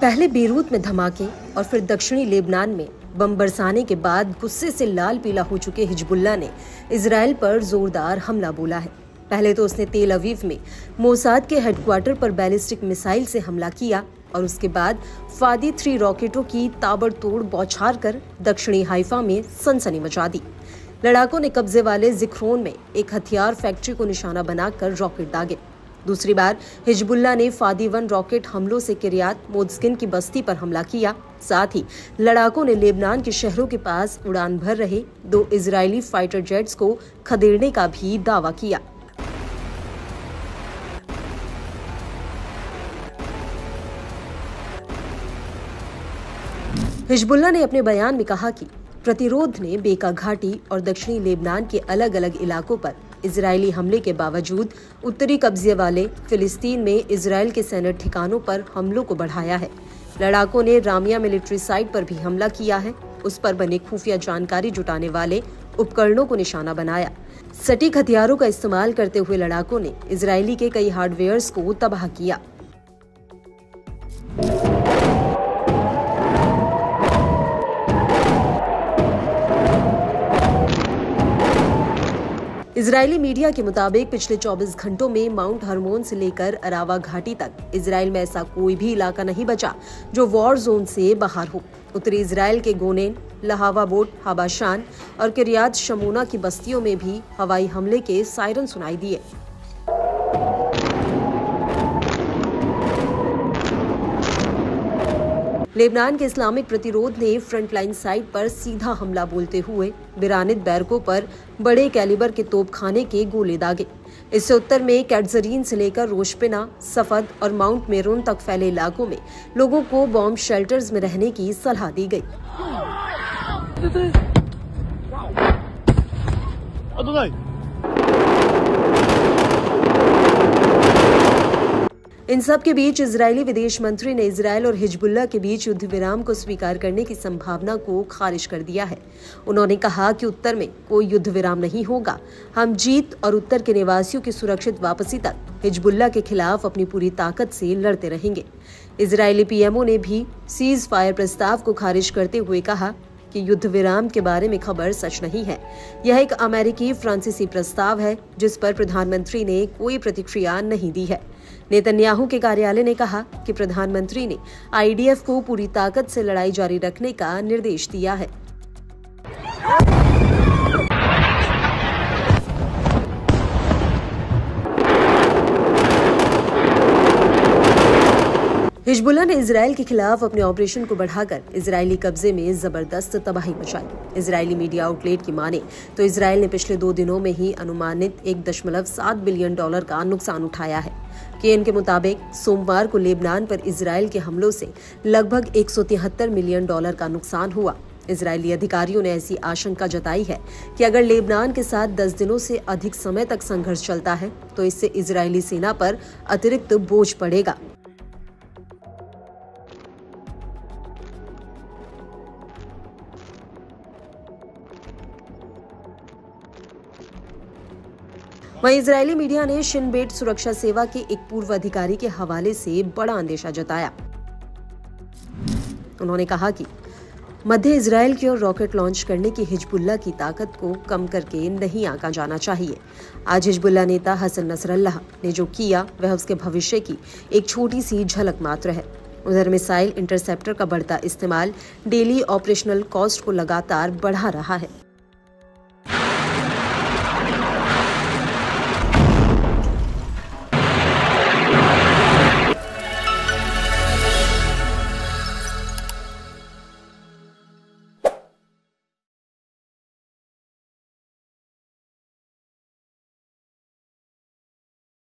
पहले बेरूत में धमाके और फिर दक्षिणी लेबनान में बम बरसाने के बाद गुस्से से लाल पीला हो चुके हिजबुल्लाह ने इजराइल पर जोरदार हमला बोला है। पहले तो उसने तेल अवीव में मोसाद के हेडक्वार्टर पर बैलिस्टिक मिसाइल से हमला किया और उसके बाद फादी 3 रॉकेटों की ताबड़तोड़ बौछार कर दक्षिणी हाइफा में सनसनी मचा दी। लड़ाकों ने कब्जे वाले जिक्रोन में एक हथियार फैक्ट्री को निशाना बनाकर रॉकेट दागे। दूसरी बार हिजबुल्लाह ने फादी 1 रॉकेट हमलों से किरियात मोत्स्किन की बस्ती पर हमला किया। साथ ही लड़ाकों ने लेबनान के शहरों के पास उड़ान भर रहे 2 इजरायली फाइटर जेट्स को खदेड़ने का भी दावा किया। हिजबुल्लाह ने अपने बयान में कहा कि प्रतिरोध ने बेका घाटी और दक्षिणी लेबनान के अलग अलग इलाकों पर इजरायली हमले के बावजूद उत्तरी कब्जे वाले फिलिस्तीन में इजरायल के सैन्य ठिकानों पर हमलों को बढ़ाया है। लड़ाकों ने रामिया मिलिट्री साइट पर भी हमला किया है। उस पर बने खुफिया जानकारी जुटाने वाले उपकरणों को निशाना बनाया। सटीक हथियारों का इस्तेमाल करते हुए लड़ाकों ने इजरायली के कई हार्डवेयर्स को तबाह किया। इजरायली मीडिया के मुताबिक पिछले 24 घंटों में माउंट हरमोन से लेकर अरावा घाटी तक इजराइल में ऐसा कोई भी इलाका नहीं बचा जो वॉर जोन से बाहर हो। उत्तरी इजराइल के गोनेन, लहावा बोट, हाबाशान और किरियात शमूना की बस्तियों में भी हवाई हमले के सायरन सुनाई दिए। लेबनान के इस्लामिक प्रतिरोध ने फ्रंटलाइन साइट पर सीधा हमला बोलते हुए बिरानित बैरकों पर बड़े कैलिबर के तोपखाने के गोले दागे। इससे उत्तर में कैटजरीन से लेकर रोशपिना, सफद और माउंट मेरोन तक फैले इलाकों में लोगों को बॉम्ब शेल्टर्स में रहने की सलाह दी गई। इन सब के बीच इजरायली विदेश मंत्री ने इजरायल और हिजबुल्लाह के बीच युद्ध विराम को स्वीकार करने की संभावना को खारिज कर दिया है। उन्होंने कहा कि उत्तर में कोई युद्ध विराम नहीं होगा। हम जीत और उत्तर के निवासियों की सुरक्षित वापसी तक हिजबुल्लाह के खिलाफ अपनी पूरी ताकत से लड़ते रहेंगे। इजरायली पीएमओ ने भी सीज फायर प्रस्ताव को खारिज करते हुए कहा कि युद्ध विराम के बारे में खबर सच नहीं है। यह एक अमेरिकी फ्रांसीसी प्रस्ताव है जिस पर प्रधानमंत्री ने कोई प्रतिक्रिया नहीं दी है। नेतन्याहू के कार्यालय ने कहा कि प्रधानमंत्री ने आईडीएफ को पूरी ताकत से लड़ाई जारी रखने का निर्देश दिया है। हिजबुल्लाह ने इजरायल के खिलाफ अपने ऑपरेशन को बढ़ाकर इजरायली कब्जे में जबरदस्त तबाही मचाई। इजरायली मीडिया आउटलेट की माने तो इजरायल ने पिछले 2 दिनों में ही अनुमानित $1.7 बिलियन का नुकसान उठाया है। केएन के मुताबिक सोमवार को लेबनान पर इजरायल के हमलों से लगभग $173 मिलियन का नुकसान हुआ। इजरायली अधिकारियों ने ऐसी आशंका जताई है कि अगर लेबनान के साथ 10 दिनों से अधिक समय तक संघर्ष चलता है तो इससे इजरायली सेना पर अतिरिक्त बोझ पड़ेगा। वहीं इजरायली मीडिया ने शिन बेट सुरक्षा सेवा के एक पूर्व अधिकारी के हवाले से बड़ा अंदेशा जताया। उन्होंने कहा कि मध्य इजरायल की ओर रॉकेट लॉन्च करने की हिजबुल्लाह की ताकत को कम करके नहीं आंका जाना चाहिए। आज हिजबुल्लाह नेता हसन नसरल्लाह ने जो किया वह उसके भविष्य की एक छोटी सी झलक मात्र है। उधर मिसाइल इंटरसेप्टर का बढ़ता इस्तेमाल डेली ऑपरेशनल कॉस्ट को लगातार बढ़ा रहा है।